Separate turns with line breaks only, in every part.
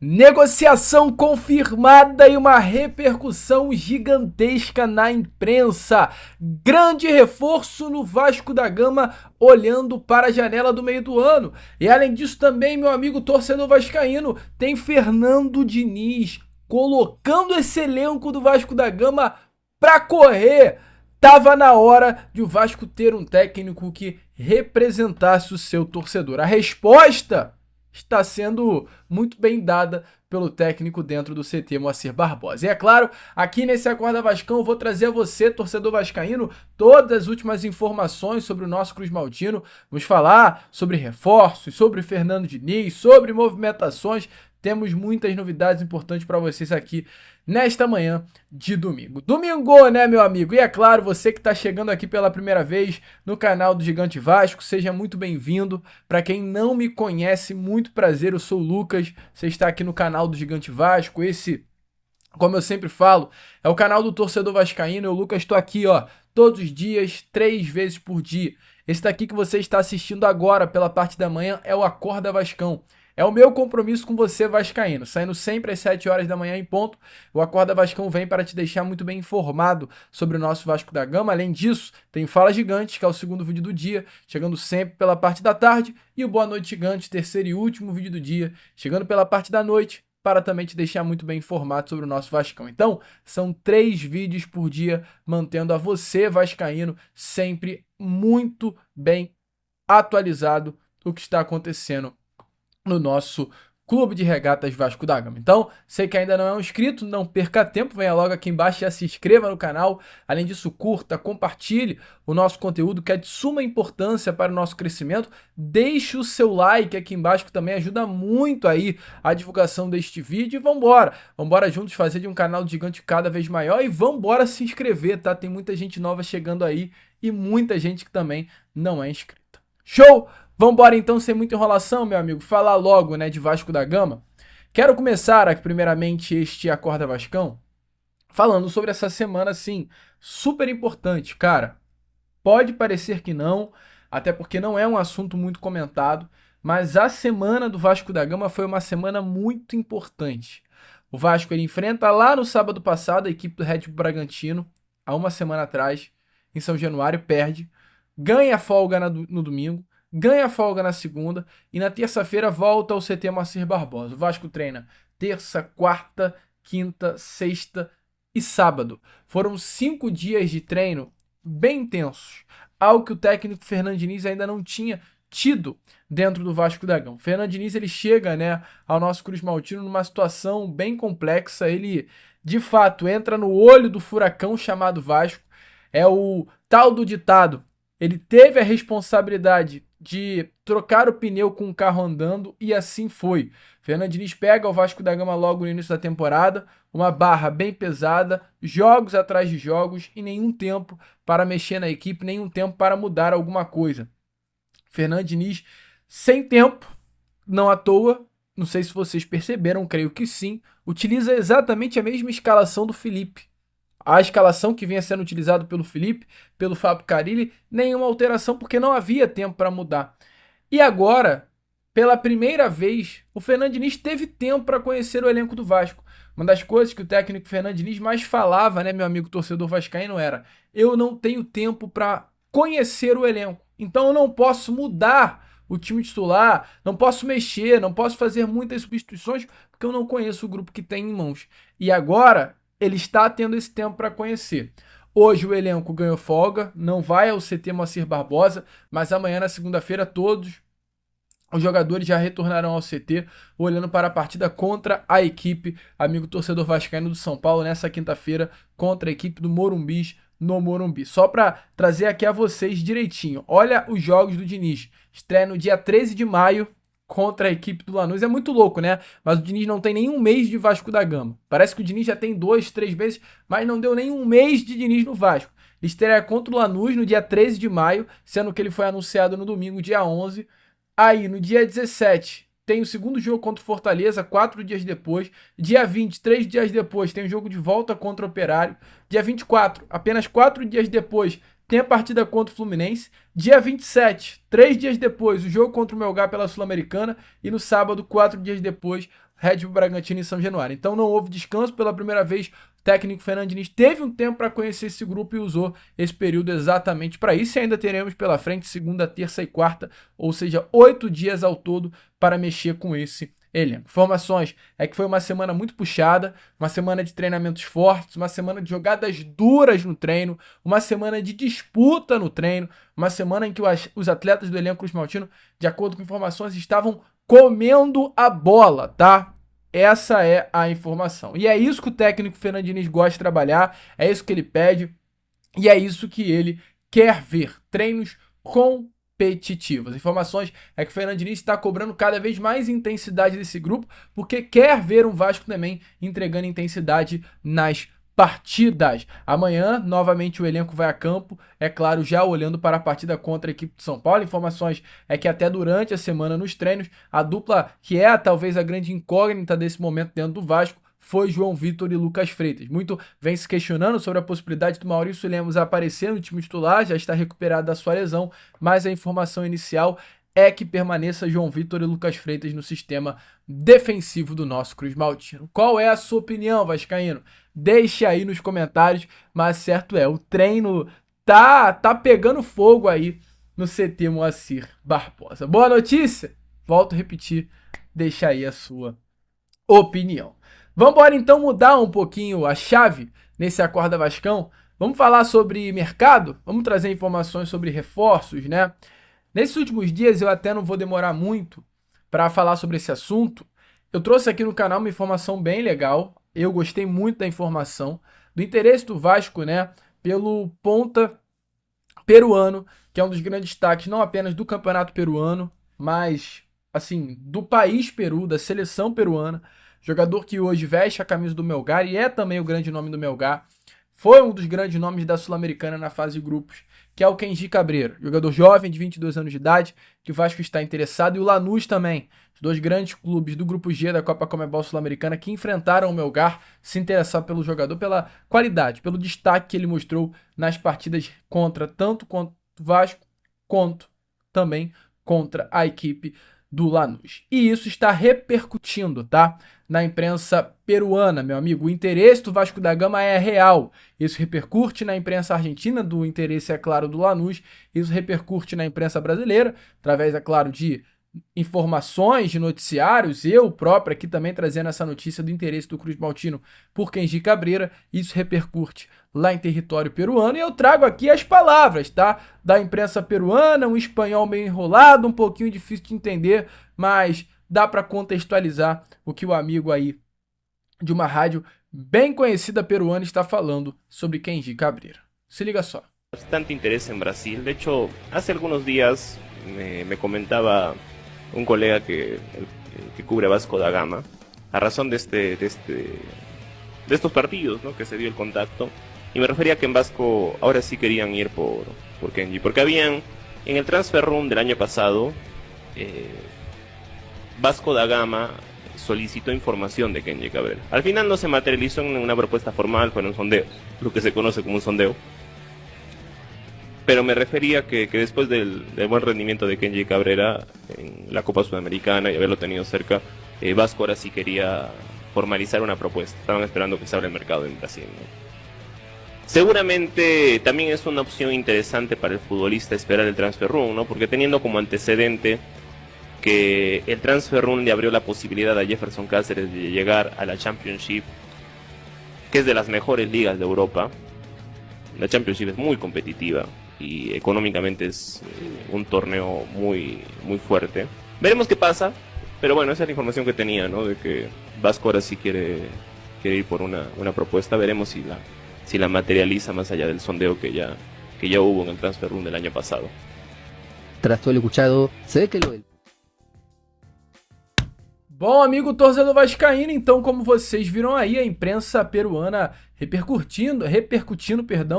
Negociação confirmada e uma repercussão gigantesca na imprensa. Grande reforço no Vasco da Gama, olhando para a janela do meio do ano. E além disso também, meu amigo torcedor vascaíno, tem Fernando Diniz colocando esse elenco do Vasco da Gama para correr. Tava na hora de o Vasco ter um técnico que representasse o seu torcedor. A resposta está sendo muito bem dada pelo técnico dentro do CT, Moacir Barbosa. E é claro, aqui nesse Acorda Vascão eu vou trazer a você, torcedor vascaíno, todas as últimas informações sobre o nosso Cruz Maltino. Vamos falar sobre reforços, sobre Fernando Diniz, sobre movimentações. Temos muitas novidades importantes para vocês aqui nesta manhã de domingo. Domingo, né, meu amigo? E é claro, você que está chegando aqui pela primeira vez no canal do Gigante Vasco, seja muito bem-vindo. Para quem não me conhece, muito prazer, eu sou o Lucas. Você está aqui no canal do Gigante Vasco. Esse, como eu sempre falo, é o canal do torcedor vascaíno. Eu, Lucas, estou aqui, ó, todos os dias, 3 vezes por dia. Esse daqui que você está assistindo agora pela parte da manhã é o Acorda Vascão. É o meu compromisso com você, vascaíno. Saindo sempre às 7 horas da manhã em ponto, o Acorda Vascão vem para te deixar muito bem informado sobre o nosso Vasco da Gama. Além disso, tem Fala Gigante, que é o segundo vídeo do dia, chegando sempre pela parte da tarde, e o Boa Noite Gigante, terceiro e último vídeo do dia, chegando pela parte da noite, para também te deixar muito bem informado sobre o nosso Vascão. Então, são 3 vídeos por dia, mantendo a você, vascaíno, sempre muito bem atualizado do que está acontecendo no nosso Clube de Regatas Vasco da Gama. Então, você que ainda não é um inscrito, não perca tempo, venha logo aqui embaixo e já se inscreva no canal. Além disso, curta, compartilhe o nosso conteúdo, que é de suma importância para o nosso crescimento. Deixe o seu like aqui embaixo, que também ajuda muito aí a divulgação deste vídeo. E vambora! Vambora juntos fazer de um canal gigante cada vez maior e vambora se inscrever, tá? Tem muita gente nova chegando aí e muita gente que também não é inscrita. Show! Vambora então, sem muita enrolação, meu amigo, falar logo, né, de Vasco da Gama. Quero começar aqui, primeiramente, este Acorda Vascão, falando sobre essa semana, assim, super importante, cara. Pode parecer que não, até porque não é um assunto muito comentado, mas a semana do Vasco da Gama foi uma semana muito importante. O Vasco, ele enfrenta lá no sábado passado a equipe do Red Bull Bragantino, há uma semana atrás, em São Januário, perde, ganha folga no domingo, ganha folga na segunda e na terça-feira volta ao CT Moacir Barbosa. O Vasco treina terça, quarta, quinta, sexta e sábado. Foram 5 dias de treino bem intensos, algo que o técnico Fernando Diniz ainda não tinha tido dentro do Vasco da Gama. O Fernando Diniz, ele chega, né, ao nosso Cruz Maltino numa situação bem complexa. Ele, de fato, entra no olho do furacão chamado Vasco. É o tal do ditado: ele teve a responsabilidade de trocar o pneu com o carro andando e assim foi. Fernando Diniz pega o Vasco da Gama logo no início da temporada, uma barra bem pesada, jogos atrás de jogos e nenhum tempo para mexer na equipe, nenhum tempo para mudar alguma coisa. Fernando Diniz sem tempo, não à toa, não sei se vocês perceberam, creio que sim, utiliza exatamente a mesma escalação do Felipe. A escalação que vinha sendo utilizada pelo Felipe, pelo Fábio Carille, nenhuma alteração porque não havia tempo para mudar. E agora, pela primeira vez, o Fernando Diniz teve tempo para conhecer o elenco do Vasco. Uma das coisas que o técnico Fernando Diniz mais falava, né, meu amigo torcedor vascaíno, era: eu não tenho tempo para conhecer o elenco, então eu não posso mudar o time titular, não posso mexer, não posso fazer muitas substituições porque eu não conheço o grupo que tem em mãos. E agora ele está tendo esse tempo para conhecer. Hoje o elenco ganhou folga, não vai ao CT Moacir Barbosa, mas amanhã, na segunda-feira, todos os jogadores já retornarão ao CT, olhando para a partida contra a equipe, amigo torcedor vascaíno do São Paulo, nessa quinta-feira, contra a equipe do Morumbis, no Morumbi. Só para trazer aqui a vocês direitinho, olha os jogos do Diniz. Estreia no dia 13 de maio, contra a equipe do Lanús. É muito louco, né? Mas o Diniz não tem nenhum mês de Vasco da Gama. Parece que o Diniz já tem 2, 3 meses, mas não deu nenhum mês de Diniz no Vasco. Estreia contra o Lanús no dia 13 de maio, sendo que ele foi anunciado no domingo, dia 11. Aí, no dia 17, tem o segundo jogo contra o Fortaleza, 4 dias depois. Dia 20, 3 dias depois, tem o jogo de volta contra o Operário. Dia 24, apenas 4 dias depois, tem a partida contra o Fluminense. Dia 27, 3 dias depois, o jogo contra o Melgar pela Sul-Americana. E no sábado, 4 dias depois, Red Bull Bragantino e São Januário. Então não houve descanso. Pela primeira vez, o técnico Fernando Diniz teve um tempo para conhecer esse grupo e usou esse período exatamente para isso. E ainda teremos pela frente segunda, terça e quarta, ou seja, 8 dias ao todo para mexer com esse elenco. Informações é que foi uma semana muito puxada, uma semana de treinamentos fortes, uma semana de jogadas duras no treino, uma semana de disputa no treino, uma semana em que os atletas do elenco cruzmaltino, de acordo com informações, estavam comendo a bola, tá? Essa é a informação. E é isso que o técnico Fernando Diniz gosta de trabalhar, é isso que ele pede e é isso que ele quer ver. Treinos competitivos. Informações é que o Fernando Diniz está cobrando cada vez mais intensidade desse grupo, porque quer ver um Vasco também entregando intensidade nas partidas. Amanhã, novamente, o elenco vai a campo, é claro, já olhando para a partida contra a equipe de São Paulo. Informações é que até durante a semana nos treinos, a dupla que é talvez a grande incógnita desse momento dentro do Vasco foi João Vitor e Lucas Freitas. Muito vem se questionando sobre a possibilidade do Maurício Lemos aparecer no time titular, já está recuperado da sua lesão, mas a informação inicial é que permaneça João Vitor e Lucas Freitas no sistema defensivo do nosso cruzmaltino. Qual é a sua opinião, vascaíno? Deixe aí nos comentários, mas certo é, o treino tá pegando fogo aí no CT Moacir Barbosa. Boa notícia? Volto a repetir, deixa aí a sua opinião. Vamos embora então mudar um pouquinho a chave nesse Acorda Vascão. Vamos falar sobre mercado? Vamos trazer informações sobre reforços, né? Nesses últimos dias eu até não vou demorar muito para falar sobre esse assunto. Eu trouxe aqui no canal uma informação bem legal. Eu gostei muito da informação, do interesse do Vasco, né, pelo ponta peruano, que é um dos grandes destaques não apenas do campeonato peruano, mas assim, do país Peru, da seleção peruana. Jogador que hoje veste a camisa do Melgar e é também o grande nome do Melgar. Foi um dos grandes nomes da Sul-Americana na fase de grupos, que é o Kenji Cabreira, jogador jovem de 22 anos de idade, que o Vasco está interessado, e o Lanús também, os dois grandes clubes do grupo G da Copa Comebol Sul-Americana que enfrentaram o Melgar, se interessaram pelo jogador, pela qualidade, pelo destaque que ele mostrou nas partidas tanto contra o Vasco, quanto também contra a equipe do Lanús. E isso está repercutindo, tá? Na imprensa peruana, meu amigo. O interesse do Vasco da Gama é real. Isso repercute na imprensa argentina, do interesse, é claro, do Lanús. Isso repercute na imprensa brasileira, através, é claro, de informações, de noticiários. Eu próprio aqui também trazendo essa notícia do interesse do cruzmaltino por Kenji Cabreira. Isso repercute lá em território peruano. E eu trago aqui as palavras, tá? Da imprensa peruana, um espanhol meio enrolado, um pouquinho difícil de entender, mas dá para contextualizar o que o amigo aí de uma rádio bem conhecida peruana está falando sobre Kenji Cabreira. Se liga só.
Bastante interés en Brasil. De hecho, hace algunos días me comentaba un colega que cubre Vasco da Gama, a razón de estos partidos, ¿no?, que se dio el contacto, y me refería a que en Vasco ahora sí querían ir por Kenji, porque habían, en el transfer room del año pasado, Vasco da Gama solicitó información de Kenji Cabreira. Al final no se materializó en una propuesta formal, fue en un sondeo, lo que se conoce como un sondeo. Pero me refería que después del buen rendimiento de Kenji Cabreira en la Copa Sudamericana y haberlo tenido cerca, Vasco ahora sí quería formalizar una propuesta. Estaban esperando que se abra el mercado en Brasil, ¿no? Seguramente también es una opción interesante para el futbolista esperar el transfer room, ¿no? Porque teniendo como antecedente que el transfer room le abrió la posibilidad a Jefferson Cáceres de llegar a la Championship, que es de las mejores ligas de Europa. La Championship es muy competitiva y económicamente es un torneo muy fuerte. Veremos qué pasa, pero bueno, esa es la información que tenía, ¿no? De que Vasco ahora sí quiere ir por una propuesta. Veremos si la materializa más allá del sondeo que ya hubo en el transfer room del año pasado.
Tras todo lo escuchado, se ve que lo del...
Bom, amigo torcedor vascaíno, então como vocês viram aí, a imprensa peruana repercutindo,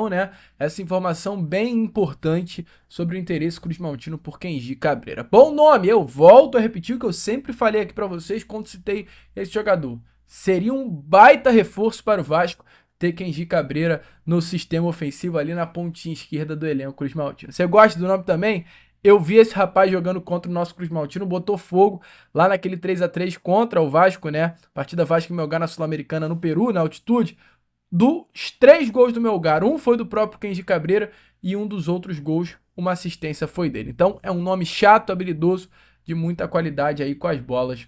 né, essa informação bem importante sobre o interesse cruzmaltino por Kenji Cabreira. Bom nome, eu volto a repetir o que eu sempre falei aqui para vocês quando citei esse jogador. Seria um baita reforço para o Vasco ter Kenji Cabreira no sistema ofensivo ali na pontinha esquerda do elenco cruzmaltino. Você gosta do nome também? Eu vi esse rapaz jogando contra o nosso Cruz Maltino, botou fogo lá naquele 3-3 contra o Vasco, né? Partida Vasco e Melgar na Sul-Americana no Peru, na altitude. Dos 3 gols do Melgar, um foi do próprio Kenji Cabreira e um dos outros gols, uma assistência foi dele. Então é um nome chato, habilidoso, de muita qualidade aí com as bolas,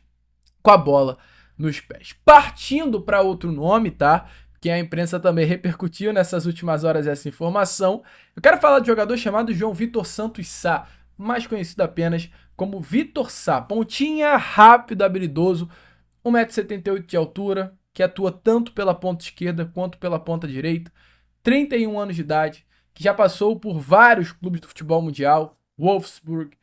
com a bola nos pés. Partindo para outro nome, tá? Que a imprensa também repercutiu nessas últimas horas essa informação. Eu quero falar de um jogador chamado João Vitor Santos Sá, mais conhecido apenas como Vitor Sá. Pontinha, rápido, habilidoso, 1,78 m de altura, que atua tanto pela ponta esquerda quanto pela ponta direita, 31 anos de idade, que já passou por vários clubes do futebol mundial, Wolfsburg,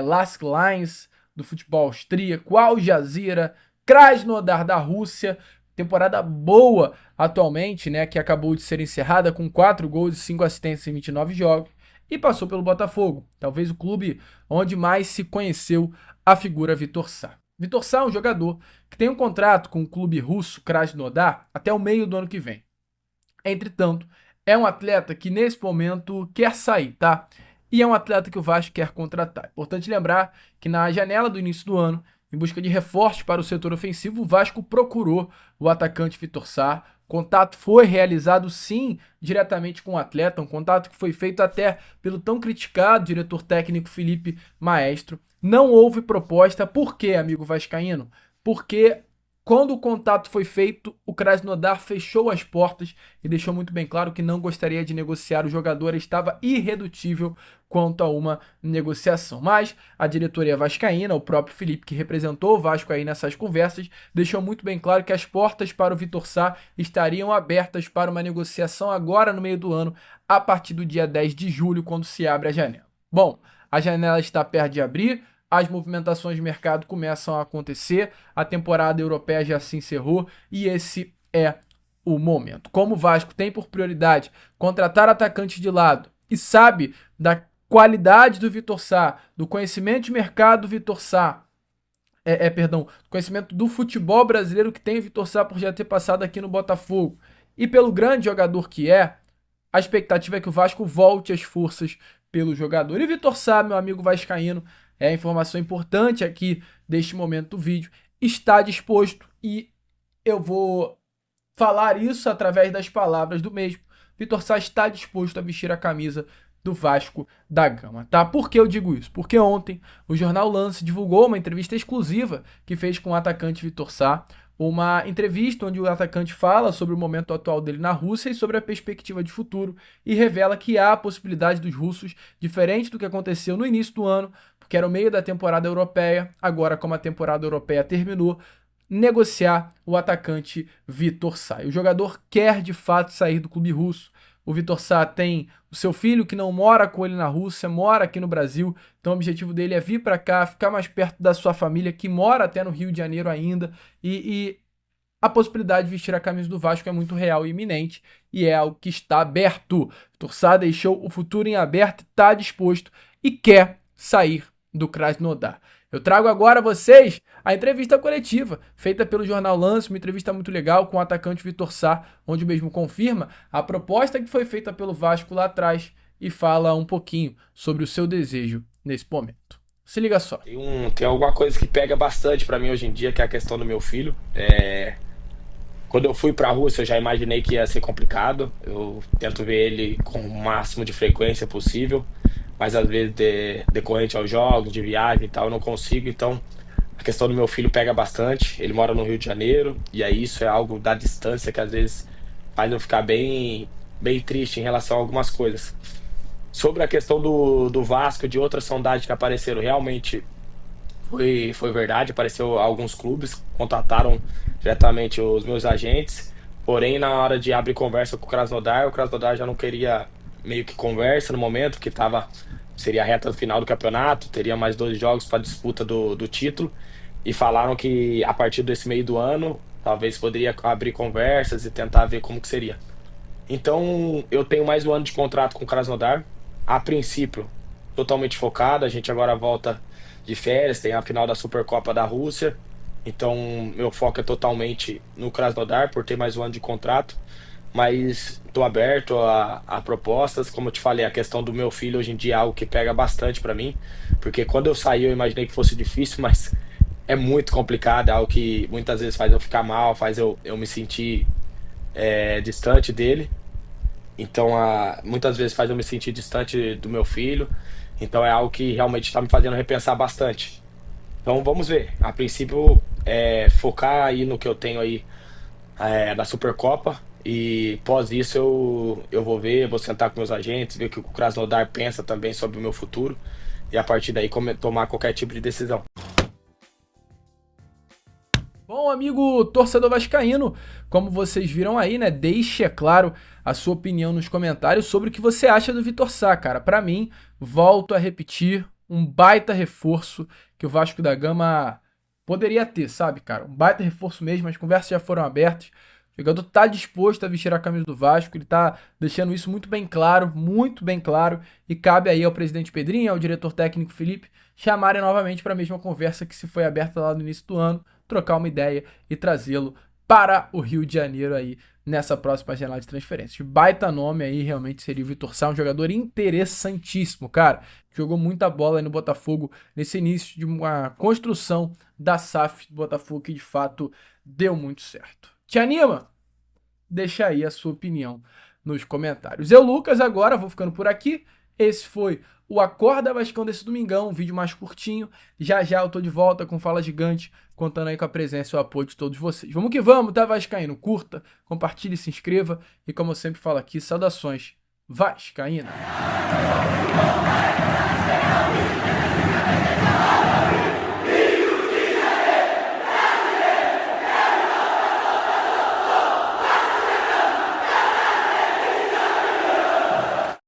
Lask Linz, do futebol austríaco, Al Jazeera, Krasnodar da Rússia, temporada boa atualmente, né, que acabou de ser encerrada com 4 gols e 5 assistências em 29 jogos, e passou pelo Botafogo, talvez o clube onde mais se conheceu a figura Vitor Sá. Vitor Sá é um jogador que tem um contrato com o clube russo Krasnodar até o meio do ano que vem. Entretanto, é um atleta que nesse momento quer sair, tá? E é um atleta que o Vasco quer contratar. Importante lembrar que na janela do início do ano, em busca de reforços para o setor ofensivo, o Vasco procurou o atacante Vitor Sá. Contato foi realizado, sim, diretamente com o atleta, um contato que foi feito até pelo tão criticado diretor técnico Felipe Maestro. Não houve proposta. Por quê, amigo vascaíno? Porque quando o contato foi feito, o Krasnodar fechou as portas e deixou muito bem claro que não gostaria de negociar o jogador, estava irredutível quanto a uma negociação. Mas a diretoria vascaína, o próprio Felipe, que representou o Vasco aí nessas conversas, deixou muito bem claro que as portas para o Vitor Sá estariam abertas para uma negociação agora no meio do ano, a partir do dia 10 de julho, quando se abre a janela. Bom, a janela está perto de abrir, as movimentações de mercado começam a acontecer, a temporada europeia já se encerrou e esse é o momento. Como o Vasco tem por prioridade contratar atacantes de lado e sabe da qualidade do Vitor Sá, do conhecimento de mercado do Vitor Sá, conhecimento do futebol brasileiro que tem o Vitor Sá por já ter passado aqui no Botafogo e pelo grande jogador que é, a expectativa é que o Vasco volte às forças pelo jogador. E o Vitor Sá, meu amigo vascaíno, é a informação importante aqui deste momento do vídeo, está disposto e eu vou falar isso através das palavras do mesmo. Vitor Sá está disposto a vestir a camisa do Vasco da Gama, tá? Por que eu digo isso? Porque ontem o jornal Lance divulgou uma entrevista exclusiva que fez com o atacante Vitor Sá, uma entrevista onde o atacante fala sobre o momento atual dele na Rússia e sobre a perspectiva de futuro e revela que há a possibilidade dos russos, diferente do que aconteceu no início do ano, porque era o meio da temporada europeia, agora como a temporada europeia terminou, negociar o atacante Vitor Sá. O jogador quer de fato sair do clube russo. O Vitor Sá tem o seu filho que não mora com ele na Rússia, mora aqui no Brasil, então o objetivo dele é vir para cá, ficar mais perto da sua família, que mora até no Rio de Janeiro ainda, e a possibilidade de vestir a camisa do Vasco é muito real e iminente, e é algo que está aberto. Vitor Sá deixou o futuro em aberto, está disposto e quer sair do Krasnodar. Eu trago agora a vocês a entrevista coletiva feita pelo jornal Lance, uma entrevista muito legal com o atacante Vitor Sá, onde o mesmo confirma a proposta que foi feita pelo Vasco lá atrás e fala um pouquinho sobre o seu desejo nesse momento. Se liga só.
Tem alguma coisa que pega bastante pra mim hoje em dia, que é a questão do meu filho. Quando eu fui pra Rússia, eu já imaginei que ia ser complicado. Eu tento ver ele com o máximo de frequência possível, mas às vezes decorrente aos jogos, de viagem e tal, eu não consigo. Então a questão do meu filho pega bastante. Ele mora no Rio de Janeiro, e aí isso é algo da distância que às vezes faz eu ficar bem triste em relação a algumas coisas. Sobre a questão do Vasco, de outras sondagens que apareceram, realmente foi verdade. Apareceu alguns clubes, contataram diretamente os meus agentes, porém na hora de abrir conversa com o Krasnodar já não queria meio que conversa no momento, que seria a reta final do campeonato, teria mais 2 jogos para disputa do título, e falaram que a partir desse meio do ano talvez poderia abrir conversas e tentar ver como que seria. Então eu tenho mais 1 ano de contrato com o Krasnodar, a princípio totalmente focado. A gente agora volta de férias, tem a final da Supercopa da Rússia, então meu foco é totalmente no Krasnodar por ter mais 1 ano de contrato. mas estou aberto a propostas. Como eu te falei, a questão do meu filho hoje em dia é algo que pega bastante para mim, porque quando eu saí eu imaginei que fosse difícil, mas é muito complicado, é algo que muitas vezes faz eu ficar mal, faz eu me sentir distante dele. Então, muitas vezes faz eu me sentir distante do meu filho. Então, é algo que realmente está me fazendo repensar bastante. Então, vamos ver. A princípio, focar aí no que eu tenho aí da Supercopa. E pós isso, eu vou ver, vou sentar com meus agentes, ver o que o Krasnodar pensa também sobre o meu futuro. E a partir daí, tomar qualquer tipo de decisão.
Bom, amigo torcedor vascaíno, como vocês viram aí, né? Deixe, é claro, a sua opinião nos comentários sobre o que você acha do Vitor Sá, cara. Pra mim, volto a repetir, um baita reforço que o Vasco da Gama poderia ter, sabe, cara? Um baita reforço mesmo, as conversas já foram abertas. O jogador tá disposto a vestir a camisa do Vasco, ele tá deixando isso muito bem claro, e cabe aí ao presidente Pedrinho, ao diretor técnico Felipe, chamarem novamente para a mesma conversa que se foi aberta lá no início do ano, trocar uma ideia e trazê-lo para o Rio de Janeiro aí nessa próxima janela de transferências. Baita nome aí realmente seria o Vitor Sá, um jogador interessantíssimo, cara. Jogou muita bola aí no Botafogo nesse início de uma construção da SAF do Botafogo que de fato deu muito certo. Te anima? Deixa aí a sua opinião nos comentários. Eu, Lucas, agora vou ficando por aqui. Esse foi o Acorda Vascão desse domingão, um vídeo mais curtinho. Já já eu tô de volta com Fala Gigante, contando aí com a presença e o apoio de todos vocês. Vamos que vamos, tá, vascaíno? Curta, compartilhe, se inscreva. E como eu sempre falo aqui, saudações vascaínas.